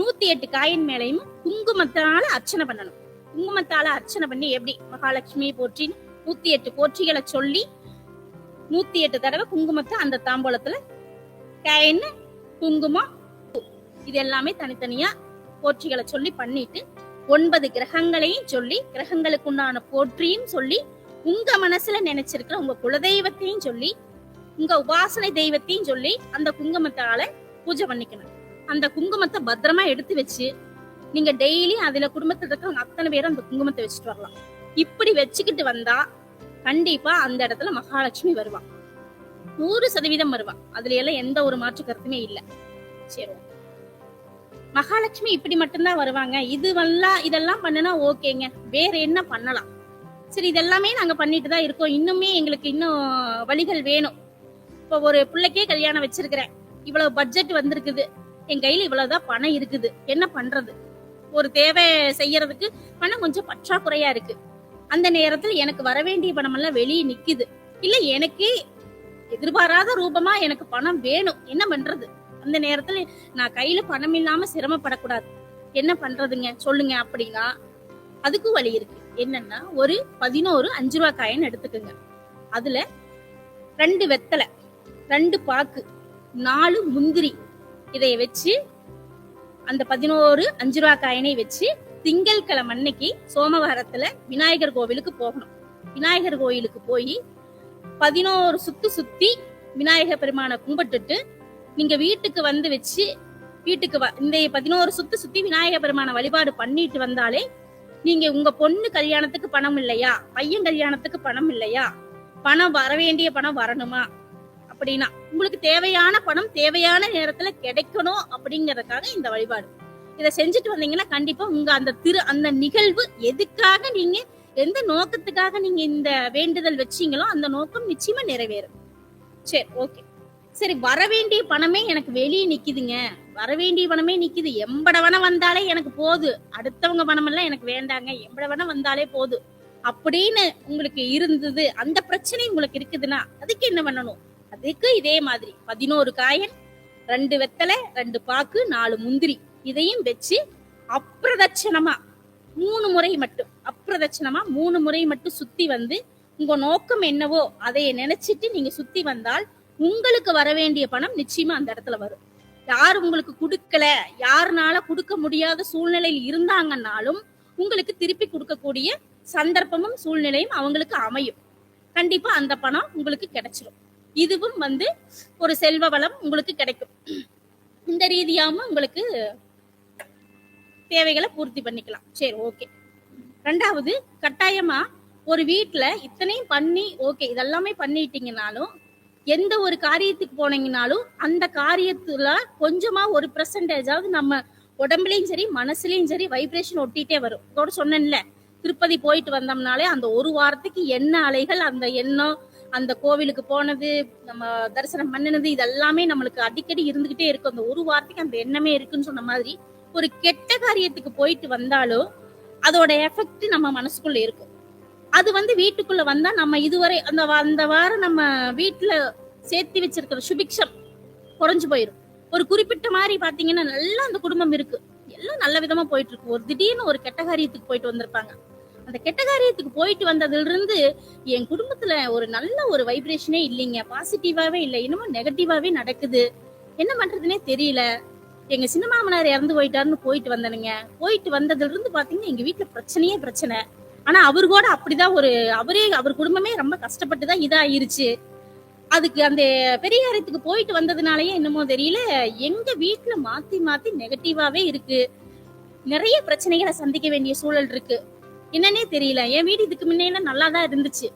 108 காயின் மேலையும் குங்குமத்தால அர்ச்சனை பண்ணணும். குங்குமத்தால அர்ச்சனை பண்ணி எப்படி மகாலட்சுமி போற்றி 108 போற்றிகளை சொல்லி 108 தடவை குங்குமத்தை அந்த தாம்பூலத்துல காயின், குங்குமம், இது எல்லாமே தனித்தனியா போற்றிகளை சொல்லி பண்ணிட்டு 9 கிரகங்களையும் சொல்லி கிரகங்களுக்கு உண்டான போற்றியும் சொல்லி உங்க மனசுல நினைச்சிருக்கிற உங்க குலதெய்வத்தையும் சொல்லி உங்க உபாசனை தெய்வத்தையும் சொல்லி அந்த குங்குமத்தால பூஜை பண்ணிக்கணும். அந்த குங்குமத்தை பத்திரமா எடுத்து வச்சு நீங்க டெய்லி அதுல குடும்பத்துல இருக்கிறவங்க அத்தனை பேரும் அந்த குங்குமத்தை வச்சுட்டு வரலாம். இப்படி வச்சுக்கிட்டு வந்தா கண்டிப்பா அந்த இடத்துல மகாலட்சுமி வருவா. 100% வருவா. அதுல எல்லாம் எந்த ஒரு மாற்று கருத்துமே இல்ல. சரி, மகாலட்சுமி இப்படி மட்டும்தான் வருவாங்க, இதெல்லாம் பண்ணுனா ஓகேங்க, வேற என்ன பண்ணலாம்? சரி, இதெல்லாமே நாங்க பண்ணிட்டு தான் இருக்கோம். இன்னுமே எங்களுக்கு இன்னும் வழிகள் வேணும். இப்ப ஒரு பிள்ளைக்கே கல்யாணம் வச்சிருக்கிறேன், இவ்வளவு பட்ஜெட் வந்திருக்குது, என் கையில இவ்வளவுதான் பணம் இருக்குது, என்ன பண்றது? ஒரு தேவை செய்யறதுக்கு பணம் கொஞ்சம் பற்றாக்குறையா இருக்கு. அந்த நேரத்துல எனக்கு வர வேண்டிய பணம் எல்லாம் வெளியே நிக்குது. இல்ல எனக்கு எதிர்பாராத ரூபமா எனக்கு பணம் வேணும், என்ன பண்றது? அந்த நேரத்துல நான் கையில பணம் இல்லாம சிரமப்படக்கூடாது, என்ன பண்றதுங்க சொல்லுங்க அப்படின்னா அதுக்கும் வழி இருக்கு. என்னன்னா ஒரு 11 5 ரூபாய் காயின் எடுத்துக்கோங்க. அதுல 2 வெத்தலை, 2 பாக்கு, 4 முந்திரி, இதைய வச்சு அந்த 11 5 ரூபாய் காயினை வச்சு திங்கட்கிழமை அன்னைக்கு சோமவாரத்துல விநாயகர் கோவிலுக்கு போகணும். விநாயகர் கோயிலுக்கு போய் 11 சுத்தி விநாயக பெருமானை கும்பிட்டுட்டு நீங்க வீட்டுக்கு வந்து வச்சு வீட்டுக்கு இந்த 11 சுத்தி விநாயக பெருமான வழிபாடு பண்ணிட்டு வந்தாலே நீங்க உங்க பொண்ணு கல்யாணத்துக்கு பணம் இல்லையா, பையன் கல்யாணத்துக்கு பணம் இல்லையா, பணம் வர வேண்டிய பணம் வரணுமா அப்படின்னா உங்களுக்கு தேவையான பணம் தேவையான நேரத்துல கிடைக்கணும் அப்படிங்கறதுக்காக இந்த வழிபாடு. இதை செஞ்சுட்டு வந்தீங்கன்னா கண்டிப்பா உங்க அந்த நிகழ்வு எதுக்காக நீங்க எந்த நோக்கத்துக்காக நீங்க இந்த வேண்டுதல் வச்சீங்களோ அந்த நோக்கம் நிச்சயமா நிறைவேறும். சரி, ஓகே. சரி, வரவேண்டிய பணமே எனக்கு வெளியே நிக்குதுங்க, வரவேண்டிய பணமே நிக்குது, எம்படவன வந்தாலே எனக்கு போது, அடுத்தவங்க பணம் எல்லாம் எனக்கு வேண்டாங்க, எம்படவன வந்தாலே போது அப்படின்னு உங்களுக்கு இருந்தது, அந்த பிரச்சனை உங்களுக்கு இருக்குதுன்னா அதுக்கு என்ன பண்ணணும்? அதுக்கு இதே மாதிரி 11 காயன், 2 வெத்தலை, 2 பாக்கு, 4 முந்திரி இதையும் வச்சு அப்பிரதட்சணமா 3 முறை மட்டும், அப்பிரதட்சணமா 3 முறை மட்டும் சுத்தி வந்து உங்க நோக்கம் என்னவோ அதைய நினைச்சிட்டு நீங்க சுத்தி வந்தால் உங்களுக்கு வர வேண்டிய பணம் நிச்சயமா அந்த இடத்துல வரும். யார் உங்களுக்கு கொடுக்கல, யாருனால கொடுக்க முடியாத சூழ்நிலையில் இருந்தாங்கன்னாலும் உங்களுக்கு திருப்பி கொடுக்கக்கூடிய சந்தர்ப்பமும் சூழ்நிலையும் அவங்களுக்கு அமையும். கண்டிப்பா அந்த பணம் உங்களுக்கு கிடைச்சிடும். இதுவும் ஒரு செல்வ வளம் உங்களுக்கு கிடைக்கும். இந்த ரீதியாம உங்களுக்கு தேவைகளை பூர்த்தி பண்ணிக்கலாம். சரி, ஓகே. 2வது, கட்டாயமா ஒரு வீட்டுல இத்தனையும் பண்ணி ஓகே இதெல்லாமே பண்ணிட்டீங்கனாலும் எந்த ஒரு காரியத்துக்கு போனீங்கனாலும் அந்த காரியத்துல கொஞ்சமா ஒரு % நம்ம உடம்புலயும் சரி மனசுலயும் சரி வைப்ரேஷன் ஒட்டிட்டே வரும். இதோட சொன்னேன்ல, திருப்பதி போயிட்டு வந்தோம்னாலே அந்த ஒரு வாரத்துக்கு என்ன அலைகள், அந்த எண்ணம், அந்த கோவிலுக்கு போனது, நம்ம தரிசனம் பண்ணினது, இதெல்லாமே நம்மளுக்கு அடிக்கடி இருந்துகிட்டே இருக்கும். அந்த ஒரு வாரத்துக்கு அந்த எண்ணமே இருக்குன்னு சொன்ன மாதிரி ஒரு கெட்ட காரியத்துக்கு போயிட்டு வந்தாலும் அதோட எஃபெக்ட் நம்ம மனசுக்குள்ள இருக்கும். அது வீட்டுக்குள்ள வந்தா நம்ம இதுவரை அந்த வாரம் நம்ம வீட்டுல சேர்த்து வச்சிருக்கிற சுபிக்ஷம் குறைஞ்சு போயிடும். ஒரு குறிப்பிட்ட மாதிரி பாத்தீங்கன்னா நல்லா அந்த குடும்பம் இருக்கு, எல்லாம் நல்ல விதமா போயிட்டு இருக்கு. ஒரு திடீர்னு ஒரு கெட்ட காரியத்துக்கு போயிட்டு வந்திருப்பாங்க. அந்த கெட்ட காரியத்துக்கு போயிட்டு வந்ததுல இருந்து என் குடும்பத்துல ஒரு நல்ல ஒரு வைப்ரேஷனே இல்லைங்க, பாசிட்டிவாவே இல்லை, இன்னமும் நெகட்டிவாவே நடக்குது, என்ன பண்றதுன்னே தெரியல, எங்க சின்ன மாமனார் இறந்து போயிட்டாருன்னு போயிட்டு வந்தனுங்க, போயிட்டு வந்ததுல இருந்து பாத்தீங்கன்னா எங்க வீட்டுல பிரச்சனையே பிரச்சனை. ஆனா அவரு கூட அப்படிதான் அவர் குடும்பமே ரொம்ப கஷ்டப்பட்டுதான் இதாயிருச்சு. அதுக்கு அந்த பெரியாரத்துக்கு போயிட்டு வந்ததுனாலயே என்னமோ தெரியல எங்க வீட்டுல மாத்தி மாத்தி நெகட்டிவாவே இருக்கு, நிறைய பிரச்சனைகளை சந்திக்க வேண்டிய சூழல் இருக்கு, என்னன்னே தெரியல, என் வீடு இதுக்கு முன்னே நல்லாதான் இருந்துச்சு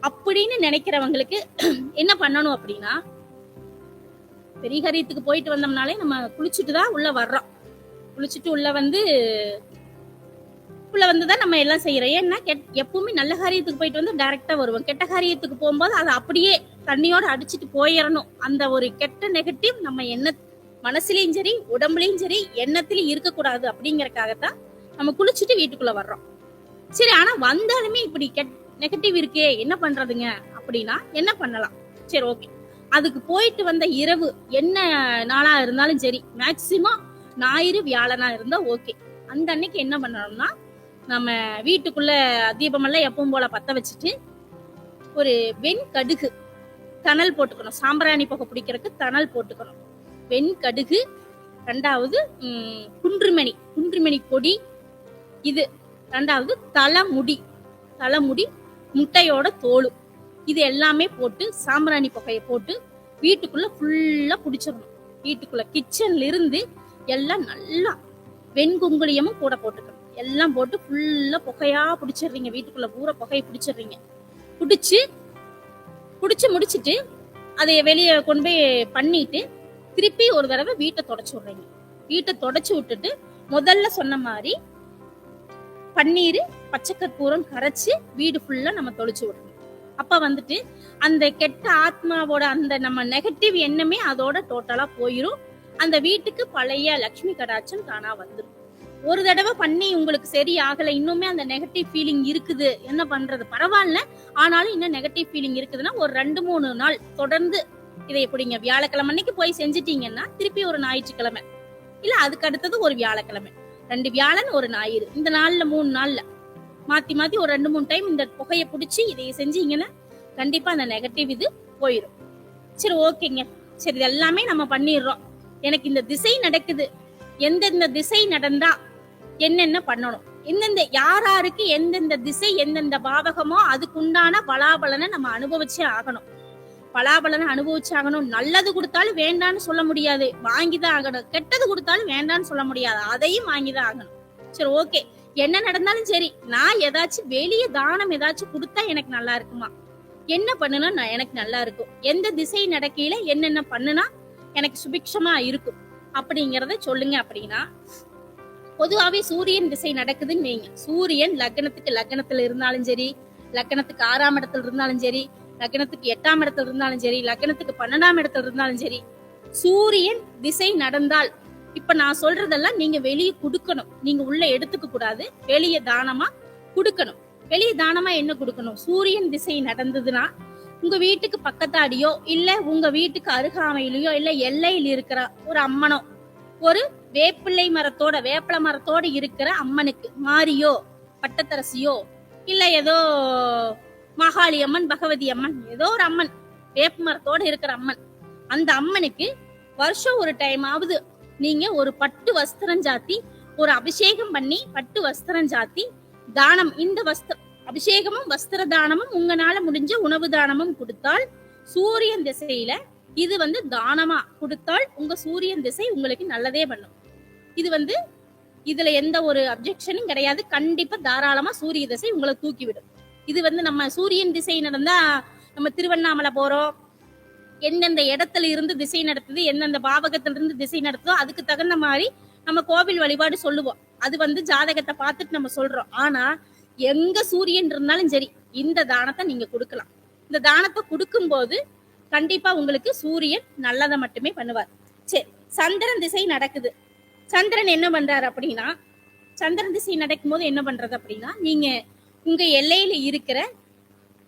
அப்படின்னு நினைக்கிறவங்களுக்கு என்ன பண்ணணும் அப்படின்னா, பெரியாரத்துக்கு போயிட்டு வந்தோம்னாலே நம்ம குளிச்சுட்டுதான் உள்ள வர்றோம். குளிச்சுட்டு உள்ள வந்துதான் நம்ம எல்லாம் செய்யறோம். ஏன்னா எப்பவுமே நல்ல காரியத்துக்கு போயிட்டு வந்து டைரக்டா வருவோம், கெட்ட காரியத்துக்கு போகும்போது அதை அப்படியே தண்ணியோட அடிச்சுட்டு போயிடணும். அந்த ஒரு கெட்ட நெகட்டிவ் நம்ம மனசுலயும் சரி உடம்புலயும் சரி எண்ணத்திலயும் இருக்கக்கூடாது அப்படிங்கறக்காகத்தான் நம்ம குளிச்சுட்டு வீட்டுக்குள்ள வர்றோம். சரி, ஆனா வந்தாலுமே இப்படி நெகட்டிவ் இருக்கே, என்ன பண்றதுங்க அப்படின்னா என்ன பண்ணலாம்? சரி, ஓகே. அதுக்கு போயிட்டு வந்த இரவு என்ன நாளா இருந்தாலும் சரி, மேக்சிமம் ஞாயிறு வியாழனா இருந்தா ஓகே, அந்த அன்னைக்கு என்ன பண்ணணும்னா நம்ம வீட்டுக்குள்ள தீபமெல்லாம் எப்பவும் போல பத்த வச்சுட்டு ஒரு வெண்கடுகு தணல் போட்டுக்கணும். சாம்பிராணி புகை பிடிக்கிறதுக்கு தணல் போட்டுக்கணும். வெண்கடுகு, 2வது குன்றுமணி கொடி, இது 2வது தலைமுடி, முட்டையோட தோல், இது எல்லாமே போட்டு சாம்பிராணி புகையை போட்டு வீட்டுக்குள்ள ஃபுல்லா பிடிச்சிடணும். வீட்டுக்குள்ள கிச்சன்ல இருந்து எல்லாம் நல்லா வெண்குங்குளியமும் கூட போட்டுக்கணும். எல்லாம் போட்டு ஃபுல்லா புகையா பிடிச்சிடுறீங்க, வீட்டுக்குள்ள பூரா புகையை பிடிச்சிடுறீங்க. பிடிச்சு முடிச்சிட்டு அதை வெளியே கொண்டு போய் பண்ணிட்டு திருப்பி ஒரு தடவை வீட்டை தொடச்சு விடுறீங்க. வீட்டை தொடச்சு விட்டுட்டு முதல்ல சொன்ன மாதிரி பன்னீர் பச்சை கற்பூரம் கரைச்சு வீடு ஃபுல்லா நம்ம தொளிச்சு விடணும். அப்ப அந்த கெட்ட ஆத்மாவோட அந்த நம்ம நெகட்டிவ் எண்ணமே அதோட டோட்டலா போயிரும். அந்த வீட்டுக்கு பழைய லட்சுமி கடாட்சம் தானா வந்துடும். ஒரு தடவை பண்ணி உங்களுக்கு சரி ஆகல, இன்னுமே அந்த நெகட்டிவ் ஃபீலிங் இருக்குது, என்ன பண்றது? பரவாயில்ல, ஆனாலும் இன்னும் நெகட்டிவ் ஃபீலிங் இருக்குதுன்னா ஒரு 2-3 நாள் தொடர்ந்து இதை எப்படிங்க, வியாழக்கிழமை அன்னைக்கு போய் செஞ்சுட்டீங்கன்னா திருப்பி ஒரு ஞாயிற்றுக்கிழமை, இல்ல அதுக்கு அடுத்தது ஒரு வியாழக்கிழமை, 2 வியாழன் ஒரு ஞாயிறு, இந்த நாள்ல 3 நாள்ல மாத்தி மாத்தி ஒரு 2-3 டைம் இந்த புகையை பிடிச்சி இதை செஞ்சீங்கன்னா கண்டிப்பா அந்த நெகட்டிவ் இது போயிடும். சரி, ஓகேங்க. சரி, இது எல்லாமே நம்ம பண்ணிடுறோம். எனக்கு இந்த திசை நடக்குது, எந்தெந்த திசை நடந்தா என்னென்ன பண்ணணும், எந்தெந்த யாராருக்கு எந்தெந்த திசை எந்தெந்த பாவகமோ அதுக்குண்டான பலாபலனை நம்ம அனுபவிச்சே ஆகணும். பலாபலனை அனுபவிச்சாகணும். நல்லது கொடுத்தாலும் வேண்டான்னு சொல்ல முடியாது, வாங்கிதான் ஆகணும். கெட்டது கொடுத்தாலும் வேண்டான்னு சொல்ல முடியாது, அதையும் வாங்கிதான் ஆகணும். சரி, ஓகே, என்ன நடந்தாலும் சரி, நான் ஏதாச்சும் வெளியே தானம் ஏதாச்சும் கொடுத்தா எனக்கு நல்லா இருக்குமா, என்ன பண்ணுனா எனக்கு நல்லா இருக்கும், எந்த திசை நடக்கையில என்னென்ன பண்ணுனா எனக்கு சுபிக்ஷமா இருக்கும் அப்படிங்கறத சொல்லுங்க. அப்படின்னா பொதுவாவே சூரியன் திசை நடக்குதுன்னு வைங்க. சூரியன் லக்னத்துல இருந்தாலும் சரி, லக்னத்துக்கு 6ஆம் இடத்துல இருந்தாலும் சரி, லக்னத்துக்கு 8ஆம் இடத்துல இருந்தாலும் சரி, லக்னத்துக்கு 12ஆம் இடத்துல இருந்தாலும் சரி, சூரியன் திசை நடந்தால் இப்ப நான் சொல்றதெல்லாம் நீங்க வெளியே கொடுக்கணும். நீங்க உள்ள எடுத்துக்க கூடாது, வெளியே தானமா கொடுக்கணும். வெளியே தானமா என்ன கொடுக்கணும்? சூரியன் திசை நடந்ததுன்னா உங்க வீட்டுக்கு பக்கத்தாடியோ இல்ல உங்க வீட்டுக்கு அருகாமையிலயோ இல்ல எல்லையில் இருக்கிற ஒரு அம்மனோ, ஒரு வேப்பிள்ளை மரத்தோட வேப்பள மரத்தோட இருக்கிற அம்மனுக்கு, மாரியோ பட்டத்தரசியோ இல்ல ஏதோ மகாளி அம்மன், பகவதி அம்மன், ஏதோ ஒரு அம்மன், வேப்ப மரத்தோட இருக்கிற அம்மன், அந்த அம்மனுக்கு வருஷம் ஒரு டைம் ஆகுது நீங்க ஒரு பட்டு வஸ்திரம் சாத்தி ஒரு அபிஷேகம் பண்ணி பட்டு வஸ்திரம் சாத்தி தானம், இந்த அபிஷேகமும் வஸ்திர தானமும் உங்களால முடிஞ்ச உணவு தானமும் கொடுத்தால் சூரியன் திசையில இது தானமா கொடுத்தால் உங்க சூரியன் திசை உங்களுக்கு நல்லதே பண்ணும். இது இதுல எந்த ஒரு அப்ஜெக்ஷனும் கிடையாது. கண்டிப்பா தாராளமா சூரிய திசை உங்களை தூக்கி விடும். இது நம்ம சூரியன் திசை நடந்தா நம்ம திருவண்ணாமலை போறோம், எந்தெந்த இடத்துல இருந்து திசை நடத்துது, எந்தெந்த பாவகத்துல இருந்து திசை நடத்துதோ அதுக்கு தகுந்த மாதிரி நம்ம கோவில் வழிபாடு சொல்லுவோம். அது ஜாதகத்தை பார்த்துட்டு நம்ம சொல்றோம். ஆனா எங்க சூரியன் இருந்தாலும் சரி, இந்த தானத்தை நீங்க கொடுக்கலாம். இந்த தானத்தை கொடுக்கும் போது கண்டிப்பா உங்களுக்கு சூரியன் நல்லதை மட்டுமே பண்ணுவார். சரி, சந்திரன் திசை நடக்குது. சந்திரன் என்ன பண்றாரு அப்படின்னா, சந்திரன் திசை நடக்கும் போது என்ன பண்றது அப்படின்னா, நீங்க உங்க எல்லையில இருக்கிற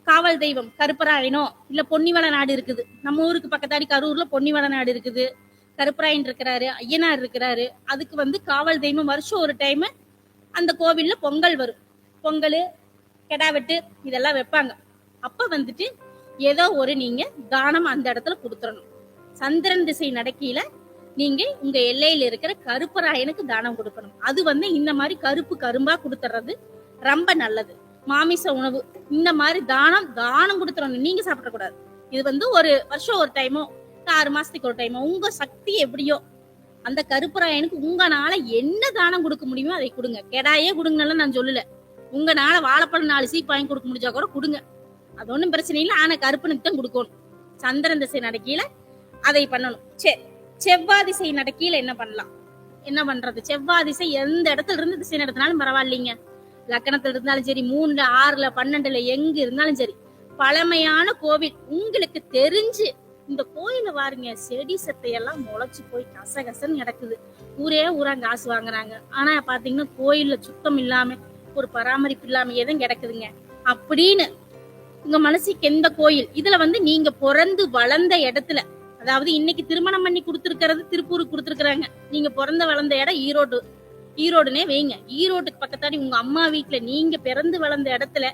காவல் தெய்வம் கருப்பராயனோ இல்ல பொன்னிவள நாடு இருக்குது, நம்ம ஊருக்கு பக்கத்தாடி கரூர்ல பொன்னிவள நாடு இருக்குது, கருப்பராயன் இருக்கிறாரு, ஐயனார் இருக்கிறாரு. அதுக்கு காவல் தெய்வம் வருஷம் ஒரு டைம் அந்த கோவில்ல பொங்கல் வரும். பொங்கல், கெடா வெட்டு இதெல்லாம் வைப்பாங்க. அப்ப ஏதோ ஒரு நீங்க தானம் அந்த இடத்துல கொடுத்துடணும். சந்திரன் திசை நடக்கையில நீங்க உங்க எல்லையில இருக்கிற கருப்பராயனுக்கு தானம் கொடுக்கணும். அது இந்த மாதிரி கரும்பா கொடுத்துறது ரொம்ப நல்லது. மாமிச உணவு இந்த மாதிரி தானம் கொடுத்துறோம், நீங்க சாப்பிடக்கூடாது. இது ஒரு வருஷம் ஒரு டைமோ 6 மாசத்துக்கு ஒரு டைமோ உங்க சக்தி எப்படியோ அந்த கருப்பராயனுக்கு உங்களால என்ன தானம் கொடுக்க முடியுமோ அதை கொடுங்க. கெடாயே கொடுங்கன்னு நான் சொல்லல, உங்களால வாழைப்பழம் 4 சீப் வாங்கி கொடுக்க முடிஞ்சா கூட கொடுங்க, அது ஒண்ணும் பிரச்சனை இல்லை. ஆனா கருப்பனுக்கு தான் கொடுக்கணும். சந்திரன் திசை நடக்கையில அதை பண்ணணும். செவ்வாய் திசை நடக்கையில என்ன பண்ணலாம், என்ன பண்றது? செவ்வாய் திசை எந்த இடத்துல இருந்து திசை நடத்தினாலும் பரவாயில்லைங்க. லக்கணத்துல இருந்தாலும் சரி, 3, 6, 12 எங்க இருந்தாலும் சரி, பழமையான கோவில் உங்களுக்கு தெரிஞ்சு இந்த கோயில பாருங்க, செடி சட்டையெல்லாம் முளைச்சு போய் கசகசன்னு கிடக்குது. ஊரா காசு வாங்குறாங்க. ஆனா பாத்தீங்கன்னா கோயில்ல சுத்தம் இல்லாம ஒரு பராமரிப்பு இல்லாம எதுவும் கிடக்குதுங்க அப்படின்னு உங்க மனசுக்கு எந்த கோயில் இதுல நீங்க பிறந்து வளர்ந்த இடத்துல, அதாவது இன்னைக்கு திருமணம் பண்ணி கொடுத்துருக்கிறது திருப்பூருக்கு கொடுத்துருக்காங்க, நீங்க பிறந்த வளர்ந்த இடம் ஈரோடுனே வைங்க. ஈரோட்டுக்கு பக்கத்தாடி உங்க அம்மா வீட்டுல நீங்க பிறந்து வளர்ந்த இடத்துல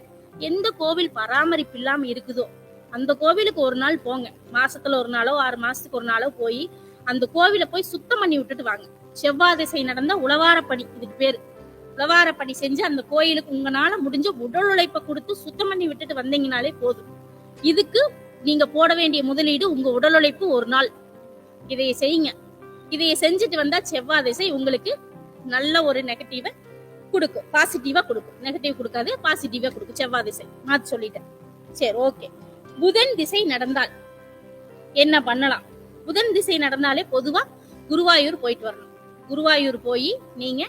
எந்த கோவில் பராமரிப்பு இல்லாம இருக்குதோ அந்த கோவிலுக்கு ஒரு நாள் போங்க. மாசத்துல ஒரு நாளோ 6 மாசத்துக்கு ஒரு நாளோ போய் அந்த கோவில போய் சுத்தம் பண்ணி விட்டுட்டு வாங்க. செவ்வாய் திசை நடந்த உழவாரப்பணி, இதுக்கு பேரு உழவாரப்பணி செஞ்சு அந்த கோயிலுக்கு உங்களால முடிஞ்ச உடல் உழைப்பை கொடுத்து சுத்தம் பண்ணி விட்டுட்டு வந்தீங்கனாலே போதும். இதுக்கு நீங்க போட வேண்டிய முதலீடு உங்க உடல் உழைப்பு ஒரு நாள். இதைய செய்யுங்க. இதைய செஞ்சுட்டு வந்தா செவ்வாய் திசை உங்களுக்கு நல்ல ஒரு நெகட்டிவ கொடுக்கும், பாசிட்டிவா கொடுக்கும். நெகட்டிவ் கொடுக்காது, பாசிட்டிவா கொடுக்கும் செவ்வாய் திசை. மாத்தி சொல்லிட்டேன். சரி, ஓகே. புதன் திசை நடந்தால் என்ன பண்ணலாம்? புதன் திசை நடந்தாலே பொதுவா குருவாயூர் போயிட்டு வரணும். குருவாயூர் போய் நீங்க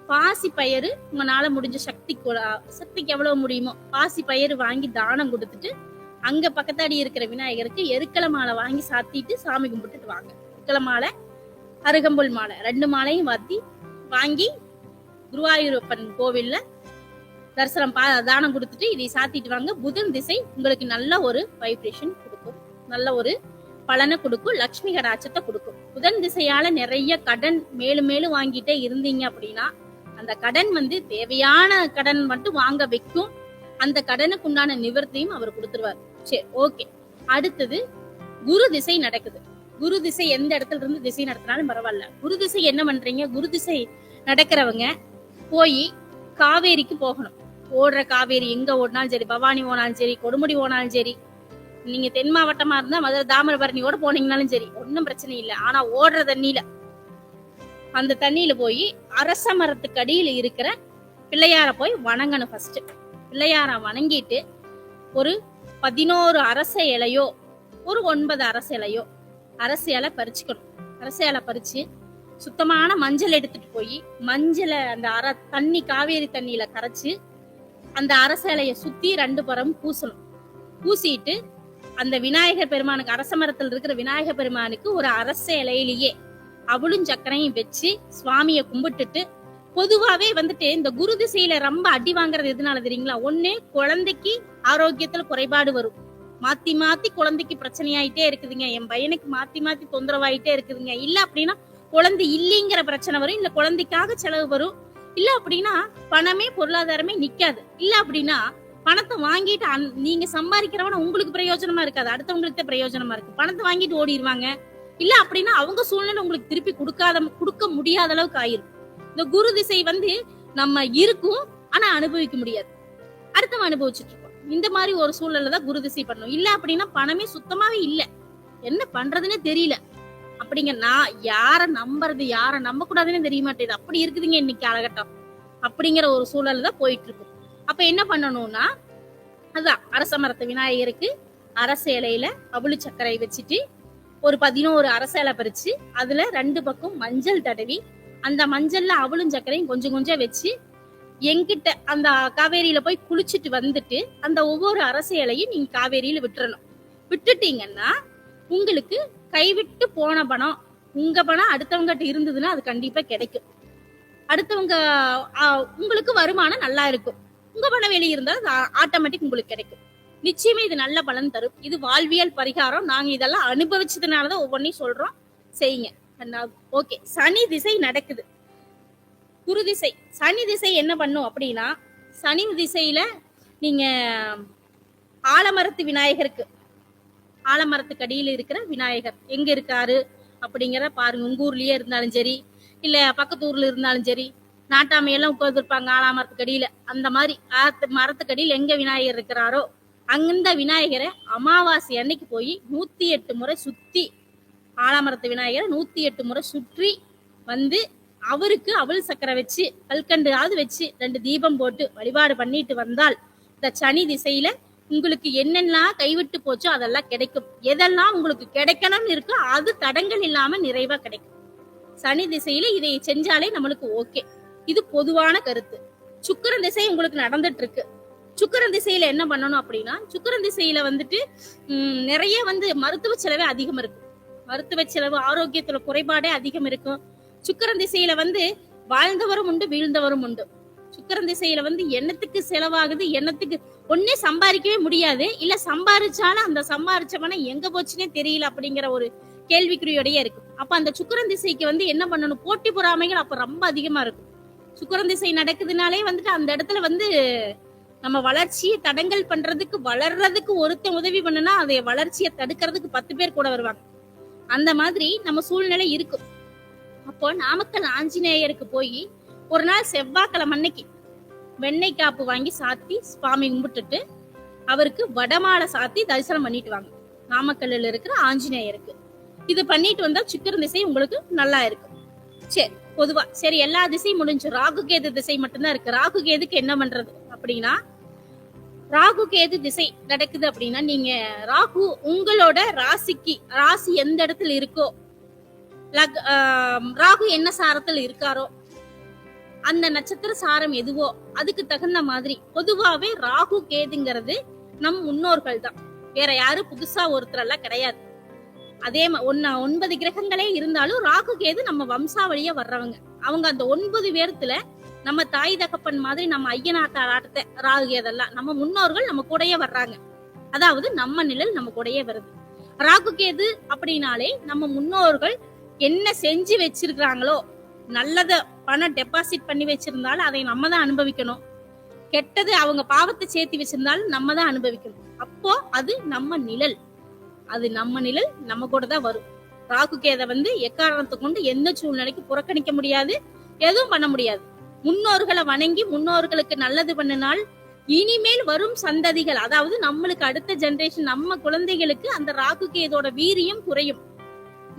பாசி பயிறு உங்களால முடிஞ்ச சக்திக்கு எவ்வளவு முடியுமோ பாசி பயிறு வாங்கி தானம் கொடுத்துட்டு அங்க பக்கத்தாடி இருக்கிற விநாயகருக்கு எருக்கல மாலை வாங்கி சாத்திட்டு சாமி கும்பிட்டுட்டு வாங்க. எருக்கல மாலை, அருகம்புல் மாலை 2 மாலையும் வாங்கி குருவாயூரப்பன் கோவில்ல தரிசனம் தானம் கொடுத்துட்டு இதை சாத்திட்டு வாங்க. புதன் திசை உங்களுக்கு நல்ல ஒரு வைப்ரேஷன் கொடுக்கும், நல்ல ஒரு பலனை கொடுக்கும், லட்சுமி கடாட்சத்தை கொடுக்கும். புதன் திசையால நிறைய கடன் மேலும் மேலும் வாங்கிட்டே இருந்தீங்க அப்படின்னா அந்த கடன் தேவையான கடன் மட்டும் வாங்க வைக்கும். அந்த கடனுக்கு உண்டான நிவர்த்தியும் அவர் கொடுத்துருவார். சரி, ஓகே. அடுத்தது குரு திசை நடக்குது. குரு திசை எந்த இடத்துல இருந்து திசை நடத்தினாலும் பரவாயில்ல. குரு திசை என்ன பண்றீங்க? குரு திசை நடக்கிறவங்க போய் காவேரிக்கு போகணும். ஓடுற காவேரி எங்க ஓடினாலும் சரி, பவானி ஓனாலும் சரி, கொடுமுடி ஓனாலும் சரி, நீங்க தென் மாவட்டமா இருந்தா மதுரை தாமிரபரணியோட போனீங்கன்னாலும் சரி, ஒன்னும் பிரச்சனை இல்லை. ஆனா ஓடுற தண்ணியில, அந்த தண்ணியில போய் அரச மரத்துக்கு அடியில இருக்கிற பிள்ளையார போய் வணங்கணும். ஃபர்ஸ்ட் பிள்ளையார வணங்கிட்டு ஒரு 11 அரச இலையோ ஒரு 9 அரச இலையோ அரச இலை பறிச்சுக்கணும். அரச இலை பறிச்சு சுத்தமான மஞ்சள் எடுத்துட்டு போய் மஞ்சளை அந்த தண்ணி காவேரி தண்ணியில கரைச்சு அந்த அரச இலைய சுத்தி 2 புறம் பூசணும். பூசிட்டு அந்த விநாயகர் பெருமானுக்கு, அரச மரத்தில் இருக்கிற விநாயகர் பெருமானுக்கு ஒரு அரச இலையிலேயே அவளும் சக்கரையும் வச்சு சுவாமிய கும்பிட்டுட்டு, பொதுவாவே வந்துட்டு இந்த குரு திசையில ரொம்ப அடி வாங்குறது எதுனால தெரியுங்களா? ஒண்ணு, குழந்தைக்கு ஆரோக்கியத்துல குறைபாடு வரும். மாத்தி மாத்தி குழந்தைக்கு பிரச்சனையாயிட்டே இருக்குதுங்க, என் பையனுக்கு மாத்தி மாத்தி தொந்தரவாயிட்டே இருக்குதுங்க. இல்ல அப்படின்னா குழந்தை இல்லைங்கிற பிரச்சனை வரும், இல்ல குழந்தைக்காக செலவு வரும், இல்ல அப்படின்னா பணமே பொருளாதாரமே நிக்காது, இல்ல அப்படின்னா பணத்தை வாங்கிட்டு நீங்க சம்பாதிக்கிறவன உங்களுக்கு பிரயோஜனமா இருக்காது, அடுத்தவங்களுக்கு தான் பிரயோஜனமா இருக்கு. பணத்தை வாங்கிட்டு ஓடிடுவாங்க. இல்ல அப்படின்னா அவங்க சூழ்நிலை உங்களுக்கு திருப்பி கொடுக்க முடியாத அளவுக்கு ஆயிரும். இந்த குரு திசை வந்து நம்ம இருக்கும், ஆனா அனுபவிக்க முடியாது, அடுத்தவங்க அனுபவிச்சுட்டு இருக்கோம். இந்த மாதிரி ஒரு சூழல்ல தான் குரு திசை பண்ணும். இல்ல அப்படின்னா பணமே சுத்தமாவே இல்ல, என்ன பண்றதுன்னே தெரியல. அப்படிங்க நான் யார நம்புறது யார நம்ப கூடாதுன்னு தெரிய மாட்டேது, அப்படி இருக்குதுங்க இன்னைக்கு காலகட்டம். அப்படிங்கிற ஒரு சூழல் தான் போயிட்டு இருக்கும். அப்ப என்ன பண்ணணும்னா, அதான் அரச மரத்து விநாயகருக்கு அரச இலையில அவளு சர்க்கரை வச்சுட்டு ஒரு 11 அரச இலை பறிச்சு அதுல 2 பக்கம் மஞ்சள் தடவி, அந்த மஞ்சள்ல அவளும் சர்க்கரையும் கொஞ்சம் கொஞ்சம் வச்சு எங்கிட்ட அந்த காவேரியில போய் குளிச்சுட்டு வந்துட்டு அந்த ஒவ்வொரு அரச இலையும் நீங்க காவேரியில விட்டுறணும். விட்டுட்டீங்கன்னா உங்களுக்கு கைவிட்டு போன பணம், உங்க பணம் அடுத்தவங்க இருந்ததுன்னா அது கண்டிப்பா கிடைக்கும். அடுத்தவங்க உங்களுக்கு வருமானம் நல்லா இருக்கும். உங்க பணம் வெளியே இருந்தால் அது ஆட்டோமேட்டிக் உங்களுக்கு கிடைக்கும். நிச்சயமே இது நல்ல பலன் தரும். இது வாழ்வியல் பரிகாரம். நாங்க இதெல்லாம் அனுபவிச்சதுனாலதான் ஒவ்வொன்றையும் சொல்றோம், செய்யுங்க. ஓகே, சனி திசை நடக்குது, குரு திசை. சனி திசை என்ன பண்ணும் அப்படின்னா, சனி திசையில நீங்க ஆலமரத்து விநாயகருக்கு, ஆலமரத்துக்கு அடியில இருக்கிற விநாயகர் எங்க இருக்காரு அப்படிங்கிற பாருங்க. உங்க ஊர்லயே இருந்தாலும் சரி, இல்ல பக்கத்து ஊர்ல இருந்தாலும் சரி, நாட்டாமையெல்லாம் உட்கார்ந்துருப்பாங்க ஆலாமரத்துக்கு அடியில. அந்த மாதிரி மரத்துக்கு அடியில் எங்க விநாயகர் இருக்கிறாரோ அந்த விநாயகரை அமாவாசை அன்னைக்கு போய் 108 முறை சுத்தி, ஆலாமரத்து விநாயகரை 108 முறை சுற்றி வந்து அவருக்கு அவள் சக்கரை வச்சு கல்கண்டாவது வச்சு 2 தீபம் போட்டு வழிபாடு பண்ணிட்டு வந்தால் இந்த சனி திசையில உங்களுக்கு என்னெல்லாம் கைவிட்டு போச்சோ அதெல்லாம் கிடைக்கும். எதெல்லாம் உங்களுக்கு கிடைக்கணும்னு இருக்கோ அது தடங்கள் இல்லாம நிறைவா கிடைக்கும். சனி திசையில இதை செஞ்சாலே நம்மளுக்கு ஓகே. இது பொதுவான கருத்து. சுக்கிரன் திசை உங்களுக்கு நடந்துட்டு இருக்கு. சுக்கிரன் திசையில என்ன பண்ணணும் அப்படின்னா, சுக்கிரன் திசையில வந்துட்டு நிறைய மருத்துவ செலவே அதிகம் இருக்கும். மருத்துவ செலவு, ஆரோக்கியத்துல குறைபாடே அதிகம் இருக்கும். சுக்கிரன் திசையில வாழ்ந்தவரும் உண்டு, வீழ்ந்தவரும் உண்டு. சுக்கிரன் திசையில எண்ணத்துக்கு செலவாகுது, எண்ணத்துக்கு ஒன்னே சம்பாதிக்கவே முடியாது, இல்ல சம்பாதிச்சாலும் அந்த சம்பாதிச்ச பணம் எங்க போச்சுன்னே தெரியல அப்படிங்கிற ஒரு கேள்விக்குறியோடய இருக்கு. அப்ப அந்த சுக்கிரன் திசைக்கு என்ன பண்ணணும், போட்டி பொறாமைகள் அப்ப ரொம்ப அதிகமா இருக்கும். சுக்கிரன் திசை நடக்குதுனாலே அந்த இடத்துல நம்ம வளர்ச்சியை தடங்கல் பண்றதுக்கு, வளர்றதுக்கு ஒருத்தன் உதவி பண்ணுனா அதை வளர்ச்சியை தடுக்கிறதுக்கு 10 பேர் கூட வருவாங்க. அந்த மாதிரி நம்ம சூழ்நிலை இருக்கும். அப்போ நாமக்கல் ஆஞ்சநேயருக்கு போய் ஒரு நாள் செவ்வாய்க்கிழமை அன்னைக்கு வெண்ணெய் காப்பு வாங்கி சாத்தி சுவாமி கும்பிட்டுட்டு அவருக்கு வடமாலை சாத்தி தரிசனம் பண்ணிட்டு வாங்க. நாமக்கல்ல இருக்கிற ஆஞ்சநேயருக்கு இது பண்ணிட்டு வந்தா சுக்கிரன் திசை உங்களுக்கு நல்லா இருக்கும். சரி, பொதுவா சரி எல்லா திசையும் முடிஞ்சு ராகு கேது திசை மட்டும்தான் இருக்கு. ராகு கேதுக்கு என்ன பண்றது அப்படின்னா, ராகு கேது திசை நடக்குது அப்படின்னா, நீங்க ராகு உங்களோட ராசி எந்த இடத்துல இருக்கோ, ராகு என்ன சாரத்துல இருக்காரோ அந்த நட்சத்திர சாரம் எதுவோ அதுக்கு தகுந்த மாதிரி பொதுவாவே ராகு கேதுங்கிறது நம் முன்னோர்கள் தான், வேற யாரும் புதுசா ஒருத்தர் எல்லாம் கிடையாது. அதே 9 கிரகங்களே இருந்தாலும் ராகு கேது நம்ம வம்சாவளியா வர்றவங்க. அவங்க அந்த 9 பேர்த்துல நம்ம தாய் தகப்பன் மாதிரி நம்ம ஐயனாத்தாட்ட ராகு கேதெல்லாம் நம்ம முன்னோர்கள் நம்ம கூடயே வர்றாங்க. அதாவது நம்ம நிழல் நம்ம கூடயே வருது. ராகு கேது அப்படின்னாலே நம்ம முன்னோர்கள் என்ன செஞ்சு வச்சிருக்காங்களோ, நல்லத பணம் டெபாசிட் பண்ணி வச்சிருந்தாலும் அதை நம்ம தான் அனுபவிக்கணும், கெட்டது அவங்க பாவத்தை சேர்த்து வச்சிருந்தாலும் நம்ம தான் அனுபவிக்கணும். அப்போ அது நம்ம நிழல், அது நம்ம நிழல் நம்ம கூட தான் வரும். ராகு கேத எக்காரணத்தை கொண்டு எந்த சூழ்நிலைக்கு புறக்கணிக்க முடியாது, எதுவும் பண்ண முடியாது. முன்னோர்களை வணங்கி முன்னோர்களுக்கு நல்லது பண்ணினால் இனிமேல் வரும் சந்ததிகள், அதாவது நம்மளுக்கு அடுத்த ஜெனரேஷன், நம்ம குழந்தைகளுக்கு அந்த ராகு கேதோட வீரியம் குறையும்.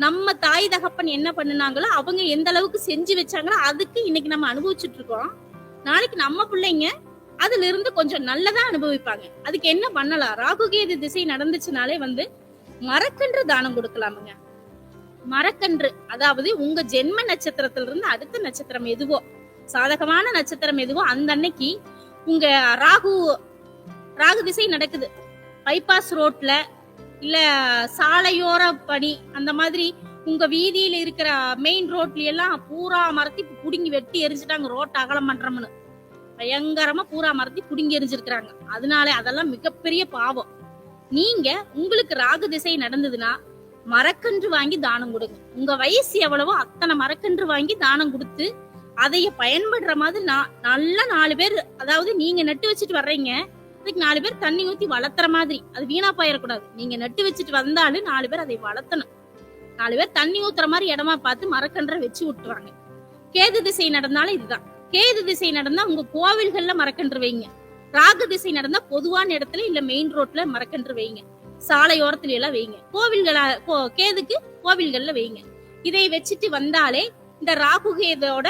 நம்ம தாய் தகப்பன் என்ன பண்ணுனாங்களோ, அவங்க எந்த அளவுக்கு செஞ்சு வச்சாங்களோ அதுக்கு இன்னைக்கு நம்ம அனுபவிச்சுட்டு இருக்கோம். நாளைக்கு நம்ம பிள்ளைங்க அதுல இருந்து கொஞ்சம் நல்லதா அனுபவிப்பாங்க. அதுக்கு என்ன பண்ணலாம்? ராகு கேது திசை நடந்துச்சுனாலே மரக்கன்று தானம் கொடுக்கலாமுங்க. மரக்கன்று, அதாவது உங்க ஜென்ம நட்சத்திரத்துல இருந்து அடுத்த நட்சத்திரம் எதுவோ, சாதகமான நட்சத்திரம் எதுவோ அந்த அன்னைக்கு உங்க ராகு திசை நடக்குது, பைபாஸ் ரோட்ல இல்ல சாலையோர பணி, அந்த மாதிரி உங்க வீதியில இருக்கிற மெயின் ரோட்ல எல்லாம் பூரா மரத்தி புடுங்கி வெட்டி எரிஞ்சுட்டாங்க, ரோட் அகலம் பண்றோம்னு பயங்கரமா பூரா மரத்தி புடுங்கி எரிஞ்சிருக்கிறாங்க. அதனால அதெல்லாம் மிகப்பெரிய பாவம். நீங்க உங்களுக்கு ராகு திசை நடந்ததுன்னா மரக்கன்று வாங்கி தானம் கொடுங்க. உங்க வயசு எவ்வளவோ அத்தனை மரக்கன்று வாங்கி தானம் கொடுத்து அதைய பயன்படுற மாதிரி நல்ல 4 பேர், அதாவது நீங்க நட்டு வச்சுட்டு வர்றீங்க, அதுக்கு 4 பேர் தண்ணி ஊத்தி வளர்த்துற மாதிரி, அது வீணா போயிடக்கூடாது. நீங்க நட்டு வச்சுட்டு வந்தாலும் 4 பேர் அதை வளர்த்தணும். 4 பேர் தண்ணி ஊத்துற மாதிரி இடமா பார்த்து மரக்கன்றை வச்சு விட்டுறாங்க. கேது திசை நடந்தாலும் இதுதான். கேது திசை நடந்தா உங்க கோவில்கள்ல மரக்கன்று வைங்க. ராகு திசை நடந்தா பொதுவான இடத்துல இல்ல மெயின் ரோட்ல மரக்கன்று வைங்க, சாலையோரத்துல எல்லாம் வைங்க. கேதுக்கு கோவில்கள்ல வைங்க. இதை வச்சுட்டு வந்தாலே இந்த ராகு கேதோட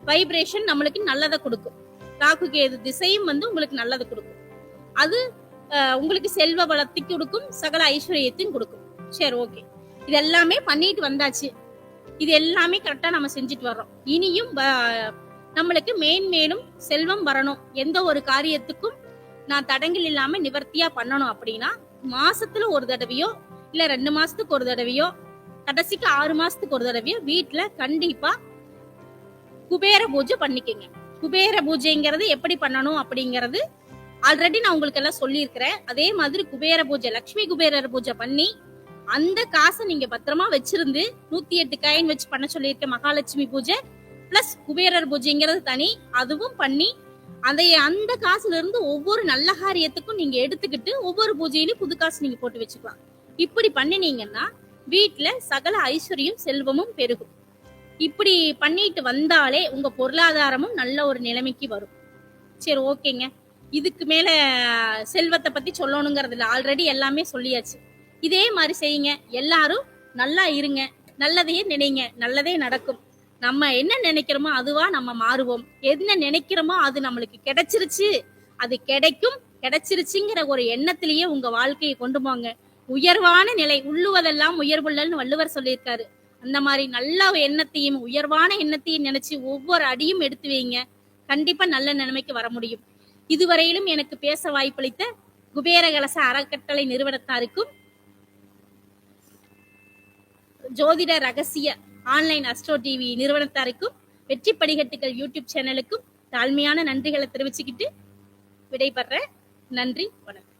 வைப்ரேஷன் நம்மளுக்கு நல்லதை கொடுக்கும். ராகு கேது திசையும் உங்களுக்கு நல்லதை கொடுக்கும். அது உங்களுக்கு செல்வ வளத்தை கொடுக்கும், சகல ஐஸ்வர்யத்தையும் கொடுக்கும். சரி, ஓகே, இது எல்லாமே பண்ணிட்டு வந்தாச்சு. இது எல்லாமே கரெக்டா நம்ம செஞ்சுட்டு வர்றோம். இனியும் நம்மளுக்கு மேன்மேலும் செல்வம் வரணும், எந்த ஒரு காரியத்துக்கும் நான் தடங்கள் இல்லாம நிவர்த்தியா பண்ணணும் அப்படின்னா மாசத்துல ஒரு தடவையோ இல்ல 2 மாசத்துக்கு ஒரு தடவையோ கடைசிக்கு 6 மாசத்துக்கு ஒரு தடவையோ வீட்டுல கண்டிப்பா குபேர பூஜை பண்ணிக்கங்க. குபேர பூஜைங்கிறது எப்படி பண்ணணும் அப்படிங்கறது ஆல்ரெடி நான் உங்களுக்கு எல்லாம் சொல்லியிருக்கிறேன். அதே மாதிரி குபேர பூஜை, லட்சுமி குபேரர் பூஜை பண்ணி அந்த காசை நீங்க பத்திரமா வச்சிருந்து 108 காயின் வச்சு பண்ண சொல்லியிருக்கேன். மகாலட்சுமி பூஜை பிளஸ் குபேரர் பூஜைங்கிறது தனி, அதுவும் பண்ணி அந்த காசுல இருந்து ஒவ்வொரு நல்ல காரியத்துக்கும் நீங்க எடுத்துக்கிட்டு ஒவ்வொரு பூஜையிலும் புது காசு நீங்க போட்டு வச்சுக்கலாம். இப்படி பண்ணினீங்கன்னா வீட்டுல சகல ஐஸ்வர்யம் செல்வமும் பெருகும். இப்படி பண்ணிட்டு வந்தாலே உங்க பொருளாதாரமும் நல்ல ஒரு நிலைமைக்கு வரும். சரி, ஓகேங்க. இதுக்கு மேல செல்வத்தை பத்தி சொல்லணுங்கிறது இல்ல, ஆல்ரெடி எல்லாமே சொல்லியாச்சு. இதே மாதிரி செய்யுங்க. எல்லாரும் நல்லா இருங்க, நல்லதையே நினைங்க, நல்லதே நடக்கும். நம்ம என்ன நினைக்கிறோமோ அதுவா நம்ம மாறுவோம். என்ன நினைக்கிறோமோ அது நம்மளுக்கு கிடைச்சிருச்சு, அது கிடைக்கும், கிடைச்சிருச்சுங்கிற ஒரு எண்ணத்திலேயே உங்க வாழ்க்கையை கொண்டு போங்க. உயர்வான நிலை, உள்ளுவதெல்லாம் உயர்வுள்ளன்னு வள்ளுவர் சொல்லியிருக்காரு. அந்த மாதிரி நல்ல எண்ணத்தையும் உயர்வான எண்ணத்தையும் நினைச்சு ஒவ்வொரு அடியும் எடுத்து வைங்க. கண்டிப்பா நல்ல நிலைமைக்கு வர முடியும். இதுவரையிலும் எனக்கு பேச வாய்ப்பளித்த குபேர கலச அறக்கட்டளை நிறுவனத்தாருக்கும், ஜோதிட ரகசிய ஆன்லைன் அஸ்ட்ரோ டிவி நிறுவனத்தாருக்கும், வெற்றி படிகட்டுகள் யூடியூப் சேனலுக்கும் தாழ்மையான நன்றிகளை தெரிவிச்சுக்கிட்டு விடைபெறேன். நன்றி, வணக்கம்.